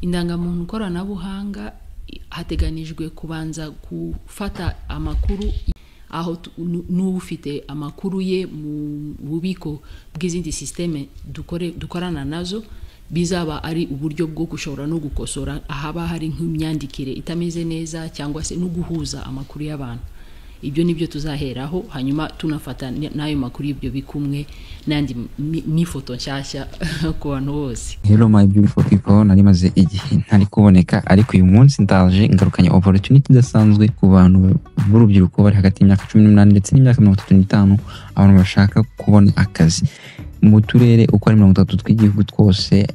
Indangamuntu koranabuhanga hateganijwe kubanza gufata amakuru aho n'ufite amakuru ye mu bubiko bw'izindi systeme dukorana nazo, bizaba ari uburyo bwo gushobora no gukosora ahaba hari nk'imyandikire itameze neza cyangwa se no guhuza amakuru y'abantu. Ibyo nibyo tuzaheraho, hanyuma tunafata nayo makuru y'ibyo bikumwe nandi n'ifoto nshyashya ku bantu bose. Hello my beautiful people, nari maze igihe ntari kuboneka, ariko uyu munsi ndaje ngarukanye opportunity idasanzwe ku bantu b'urubyiruko bari hagati y'imyaka 18 ndetse n'imyaka 35, abantu bashaka kubona akazi mu turere uko ari 30 tw'igihugu twose.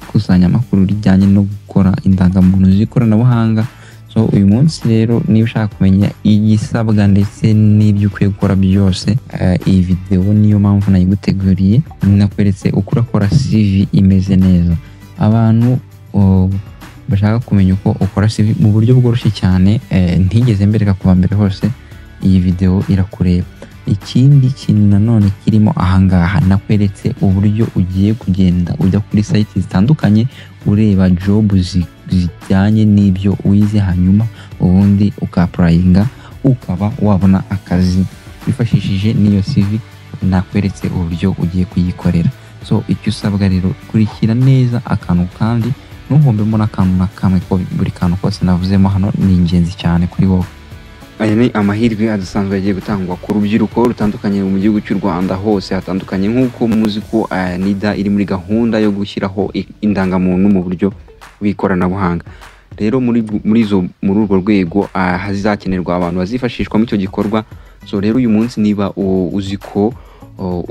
Kusanya amakuru rijyanye no gukora indangamuntu z'ikoranabuhanga. So uyu munsi rero niba ushaka kumenya igisabwa ndetse n'ibyo ukwiye gukora byose, iyi video niyo mpamvu nayiguteguriye. Nakweretse uko urakora CV imeze neza. Abantu bashaka kumenya uko ukora CV mu buryo bworoshye cyane, ntigeze mbereka kuva mbere hose, iyi video irakureba. Ikindi kintu nanone kirimo ahangaha, nakweretse uburyo ugiye kugenda ujya kuri site zitandukanye ureba job zijyanye n'ibyo wize, hanyuma ubundi ukaprayinga ukaba wabona akazi bifashishije n'iyo CV nakweretse uburyo ugiye kuyikorera. So icyo usabwa rero, kurikira neza akantu kandi ntuhombemo n'akantu na kamwe, ko buri kantu kose navuzemo hano ni ingenzi cyane kuri wowe. Aya ni amahirwe adasanzwe yagiye gutangwa ku rubyiruko rutandukanye mu gihugu cy'u Rwanda hose hatandukanye, nk'uko muzi ko NIDA iri muri gahunda yo gushyiraho indangamuntu mu buryo bw'ikoranabuhanga. Rero muri urwo rwego hazakenerwa abantu bazifashishwa mu icyo gikorwa. So rero uyu munsi niba uzi ko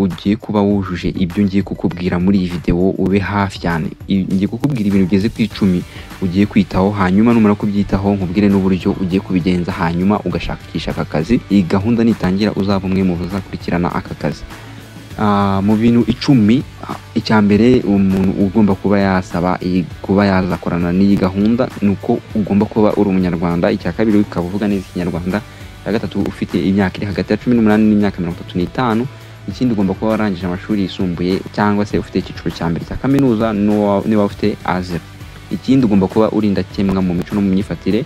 ugiye kuba wujuje ibyo ngiye kukubwira muri iyi video, ube hafi cyane. Ngiye kukubwira ibintu bigeze ku 10 ugiye kwitaho, hanyuma numara kubyitaho nkubwire n'uburyo ugiye kubigenza, hanyuma ugashakisha aka kazi. Iyi gahunda nitangira uzaba umwe mu bazakurikirana aka kazi. Mu bintu 10, icya mbere umuntu ugomba kuba yasaba kuba yazakorana n'iyi gahunda nuko ugomba kuba uri umunyarwanda. Icya kabiri ukaba uvuga neza Ikinyarwanda. Icya gatatu ufite imyaka iri hagati ya 18 n'imyaka 35. Ikindi ugomba kuba warangije amashuri yisumbuye cyangwa se ufite icyiciro cya mbere cya kaminuza niba ufite A0. Ikindi ugomba kuba urinda kemwa mu mico no mu myifatire.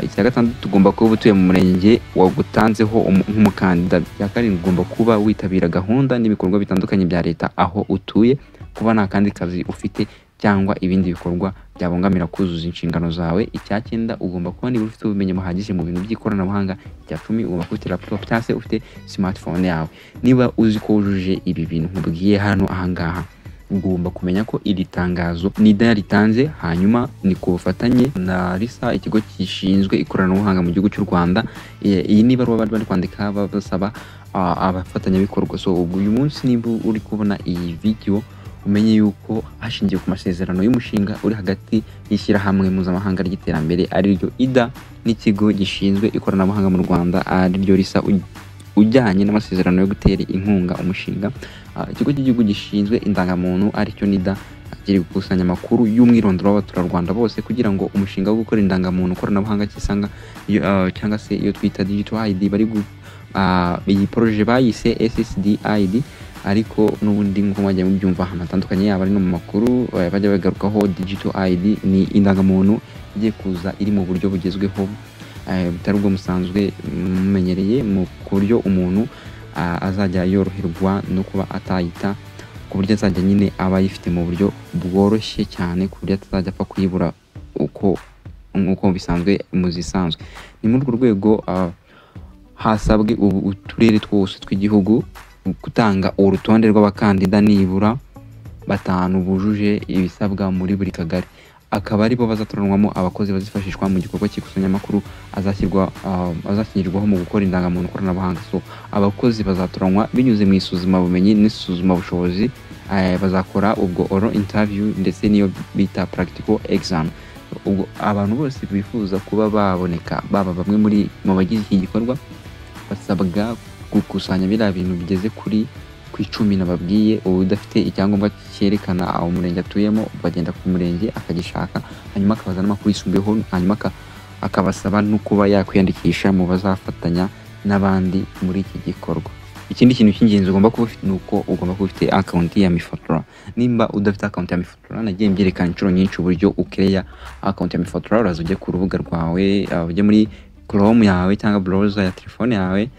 Icya gatandatu ugomba kuba utuye mu murenge wagutanzeho nk'umukandida. Icya karindwi ugomba kuba witabira gahunda n'ibikorwa bitandukanye bya leta aho utuye, kuba nta kandi kazi ufite cyangwa ibindi bikorwa byabongamira kuzuza inshingano zawe. Icya 9 ugomba kuba niba ufite ubumenyi buhagije mu bintu by'ikoranabuhanga. Icya 10 ugomba kuba ufite laptop cyangwa se ufite smartphone yawe. Niba uzi ko wujuje ibi bintu nkubwiye hano ahangaha, ugomba kumenya ko iri tangazo NIDA yaritanze, hanyuma ni ku bufatanye na RISA, ikigo gishinzwe ikoranabuhanga mu gihugu cy'u Rwanda. Iyi niba bari kwandika basaba abafatanyabikorwa. So uyu munsi niba uri kubona iyi video, umenye yuko hashingiye ku masezerano y'umushinga uri hagati y'ishyirahamwe mpuzamahanga ry'iterambere ari ryo IDA n'ikigo gishinzwe ikoranabuhanga mu Rwanda ari ryo RISA, ujyanye n'amasezerano yo gutera inkunga umushinga. Ikigo cy'igihugu gishinzwe indangamuntu ari cyo NIDA kiri gukusanya amakuru y'umwirondoro w'abaturarwanda bose kugira ngo umushinga wo gukora indangamuntu koranabuhanga cyisanga cyangwa se iyo twita digital ID iyi projet bayise SSD ID. Ariko n'ubundi nk'uko mwajya mubyumva ahantu hatandukanye, yaba ari no mu makuru bajya bagarukaho digital ID ni indangamuntu igiye kuza iri mu buryo bugezweho, bitari ubwo musanzwe mumenyereye, mu buryo umuntu azajya yoroherwa no kuba atayita, ku buryo azajya nyine aba yifite mu buryo bworoshye cyane, ku buryo atazajya apfa kuyibura uko bisanzwe mu zisanzwe. Ni muri urwo rwego hasabwe uturere twose tw'igihugu gutanga urutonde rw'abakandida nibura 5 bujuje ibisabwa muri buri kagari. Akaba ari bo bazatoranwamo abakozi bazifashishwa mu gikorwa cy'ikusanyamakuru azashyirwaho mu gukora indangamuntu koranabuhanga. So abakozi bazatoranwa binyuze mu isuzuma bumenyi n'isuzuma bushobozi. Bazakora ubwo oral interview ndetse niyo bita practical exam. Ubwo abantu bose bifuza kuba baboneka, baba bamwe mu bagize iki gikorwa, basabwa gukusanya biriya bintu bigeze kuri 10 nababwiye. Udafite icyangombwa cyerekana aho umurenge atuyemo, bagenda ku murenge akagishaka, hanyuma akabaza n'amakuru yisumbuyeho, hanyuma akabasaba no kuba yakwiyandikisha mu bazafatanya n'abandi muri iki gikorwa. ikindi kintu cy'ingenzi ugomba kuba ufite nuko ugomba kuba ufite account ya Mifotora. Nimba udafite account ya Mifotora, nagiye mbyerekana inshuro nyinshi uburyo ukeya account ya Mifotora. Uraza ujye ku rubuga rwawe, ujye muri Chrome yawe cyangwa browser ya telefone yawe,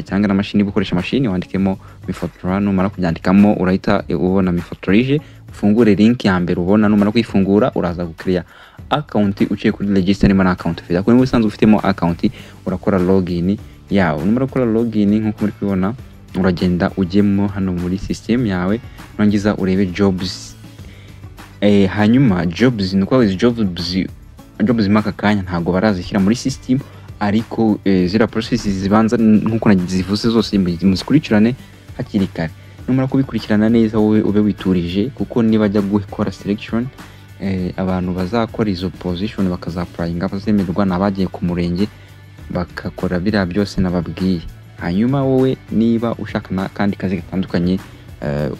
cyangwa na mashini ukoresha mashini, wandikemo Mifotora. Numara kubyandikamo urahita ubona Mifotora ije, ufungure link ya mbere ubona. Numara kuyifungura uraza gukeya account uciye kuri register na account ufite. Kuko usanzwe ufitemo account urakora login yawe. Numara gukora login nk'uko muri kubibona, uragenda ujyemo hano muri system yawe, urangiza urebe jobs. Hanyuma jobs nuko jobs maka kanya ntago barazishyira muri system, ariko zira processes zibanza nk'uko nazivuze zose muzikurikirane hakiri kare. Numara kubikurikirana neza wowe ube witurije, kuko niba jya gukora selection abantu bazakora izo position bakazapplyinga bazemerwa nabagiye ku murenge bakakora bira byose nababwiye. Hanyuma wowe niba ushaka kandi kazi gatandukanye,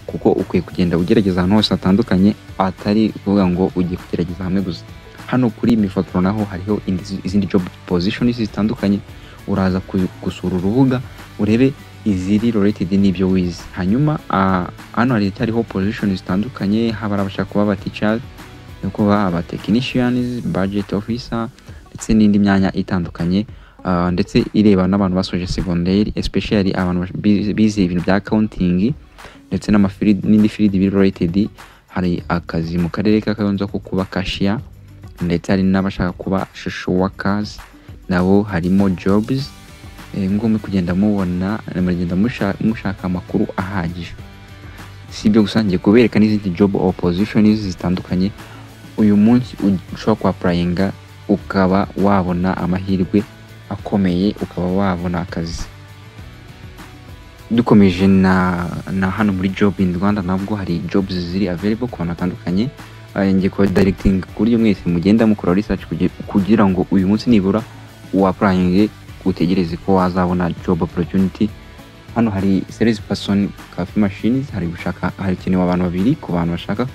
kuko ukwiye kugenda ugerageza ahantu hose hatandukanye, atari kuvuga ngo ugiye kugerageza hamwe gusa. Hano kuri Mifotora naho hariho izindi job positions zitandukanye, uraza gusura urubuga urebe iziri related n'ibyo wize. Hanyuma hano hariho positions zitandukanye, haba abashaka kuba aba teachers, kuba aba technicians, budget officer, ndetse n'indi myanya itandukanye, ndetse ireba n'abantu basoje secondary, especially abantu bize ibintu bya accounting ndetse n'indi field bi related. Hari akazi mu karere ka Kayonza ko kuba cashier, ndetse hari n'abashaka kuba social workers, nabo harimo jobs. Ngo mu kugenda mubona mugenda mushaka amakuru ahagije. Si ibyo gusa ngiye kubereka n'izindi job oppositions zitandukanye uyu munsi ushobora kuapplyinga ukaba wabona amahirwe akomeye, ukaba wabona akazi. Dukomeje na hano muri job in Rwanda, nabwo hari jobs ziri available ku bantu batandukanye. Ngiye ko directing kuri mwese mugenda mukora research kugira ngo uyu munsi nibura uapplyinge utegereze ko wazabona job opportunity. Hano hari sales person coffee machines, hari kenewe abantu babiri ku bantu bashaka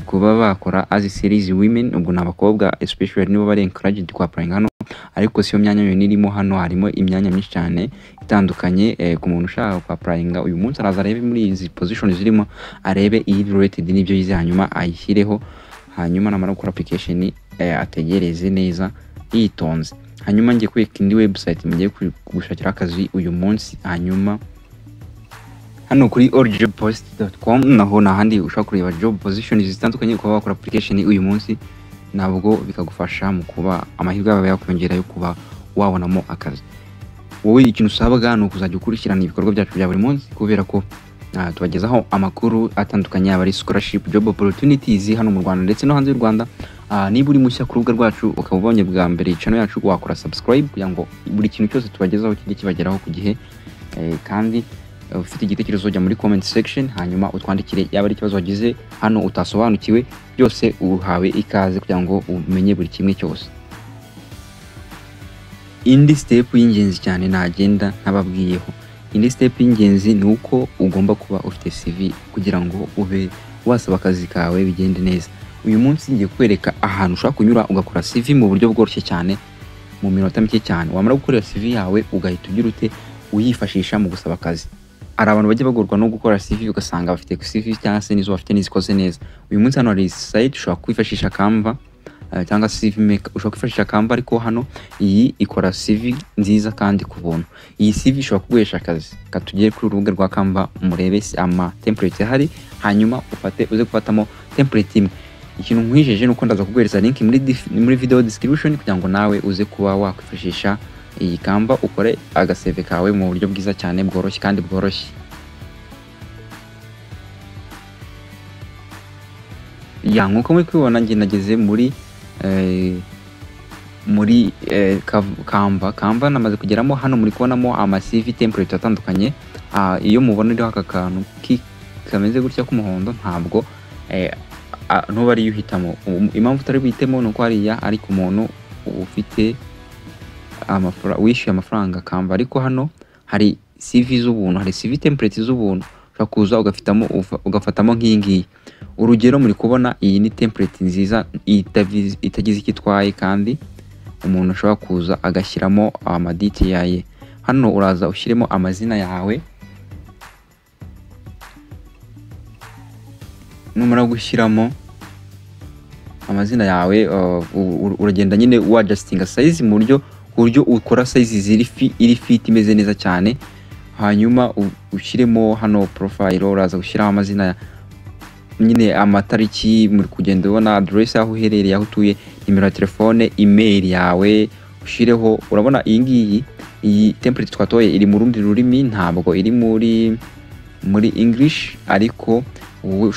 kuba bakora as series women. Ubwo n'abakobwa especially nibo bari encouraged ku applying hano, ariko siyo myanya yo nirimo. Hano harimo imyanya myinshi cyane itandukanye. Ku muntu ushaka ku applying uyu munsi araza arebe muri izi positions zirimo, arebe iyi related n'ibyo yize, hanyuma ayishyireho. Hanyuma namara gukora application ategereze neza yitonze. Hanyuma ngiye kweka indi website mugiye gushakira akazi uyu munsi. Hanyuma hano kuri alljobpost.com naho nahandi ushaka kureba job positions zitandukanye, kuba wakora application uyu munsi, nabwo bikagufasha mu kuba amahirwe yawe yakwongera yo kuba wabonamo akazi. Wowe ikintu usabwa ni ukuzajya ukurikirana ibikorwa byacu bya buri munsi, kubera ko tubagezaho amakuru atandukanye, abari scholarship, job opportunities hano mu Rwanda ndetse no hanze y'u Rwanda. Niba uri mushya ku rubuga rwacu ukaba ubonye bwa mbere channel yacu, wakora subscribe kugira ngo buri kintu cyose tubagezaho kijye kibageraho ku gihe. Kandi ufite igitekerezo ujya muri comment section, hanyuma utwandikire yaba ari ikibazo wagize hano utasobanukiwe, byose uhawe ikaze kugira ngo umenye buri kimwe cyose. Indi step y'ingenzi cyane nagenda nababwiyeho, indi step y'ingenzi ni uko ugomba kuba ufite CV kugira ngo ube wasaba akazi kawe bigende neza. Uyu munsi ngiye kwereka ahantu ushaka kunyura ugakora CV mu buryo bworoshye cyane, mu minota mike cyane. Wamara gukorera CV yawe ugahita ugira ute uyifashisha mu gusaba akazi. Ari abantu bajya bagorwa no gukora CV ugasanga bafite CV cyangwa se nizo bafite nizikoze neza. Uyu munsi hano hari site ushobora kwifashisha Canva cyangwa CV Maker. Ushobora kwifashisha Canva, ariko hano iyi ikora CV nziza kandi ku buntu. Iyi CV ishobora kuguhesha akazi. Katugere kuri urubuga rwa Canva murebe ama template hari, hanyuma uze gufatamo template imwe. Ikintu nkwijeje nuko ndaza kuguhereza link muri video description kugira ngo nawe uze kuba wakwifashisha iyi Canva ukore agaseve kawe mu buryo bwiza cyane, bworoshye kandi bworoshye. Nkuko muri kubibona ngiye nageze muri Canva namaze kugeramo. Hano muri kubonamo ama CV template atandukanye. Iyo mubona iriho aka kantu kameze gutya k'umuhondo, ntabwo ntuba ari yuhitamo. Impamvu utari buhitemo nuko hariya ari ku muntu ufite wishyuye amafaranga Canva. Ariko hano hari CV z'ubuntu, hari CV template z'ubuntu ushobora kuza ugafatamo nk'iyi ngiyi. Urugero muri kubona iyi ni template nziza itagize ikitwaye, kandi umuntu ashobora kuza agashyiramo amadetail yaye. Hano uraza ushyiremo amazina yawe, numara gushyiramo amazina yawe uragenda nyine wadjustinga size mu buryo ukora size iri fit imeze neza cyane. Hanyuma ushyiremo hano profile, uraza gushyiraho amazina nyine amatariki, muri kugenda ubona address aho uherereye, aho utuye, nimero ya telefone, email yawe ushireho. Urabona iyi template twatoye iri mu rundi rurimi, ntabwo iri muri English, ariko wowe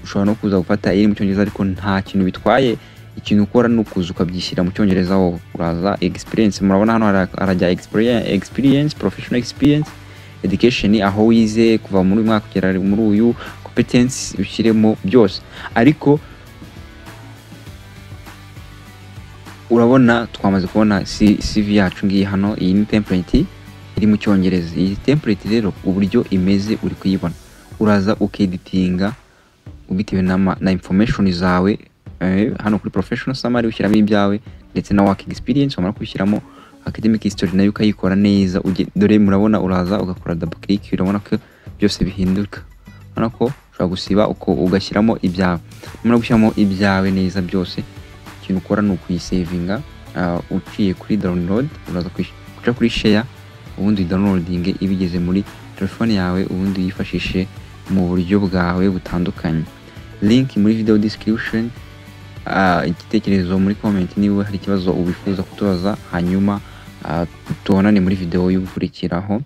ushobora no kuza gufata iri mu Cyongereza, ariko nta kintu bitwaye. Ikintu ukora ni ukuza ukabyishyira mu Cyongereza. wowe uraza experience, murabona hano harajya experience, professional experience, education, aho wize kuva muri uyu mwaka kugera muri uyu, competence ushyiremo byose. Ariko urabona twamaze kubona CV yacu ngiye hano. Iyi ni template iri mu Cyongereza. Iyi template rero uburyo imeze uri kuyibona, uraza ukeditinga ubitewe na information zawe. Hano kuri professional summary ushyiramo ibyawe ndetse na work experience. Wamara kwishyiramo academic history nayo ukayikora neza. Dore murabona uraza ugakora double click, urabona ko byose bihinduka. Urabona ko ushobora gusiba uko ugashyiramo ibyawe. Wamara gushyiramo ibyawe neza byose, ikintu ukora ni ukuyisavinga. Uciye kuri download, uraza kuja kuri share, ubundi downloading ibigeze muri telefone yawe, ubundi yifashishe mu buryo bwawe butandukanye. Link muri video description, igitekerezo muri comment niba hari ikibazo ubifuza kutubaza, hanyuma tubonane muri video y'ugukurikiraho.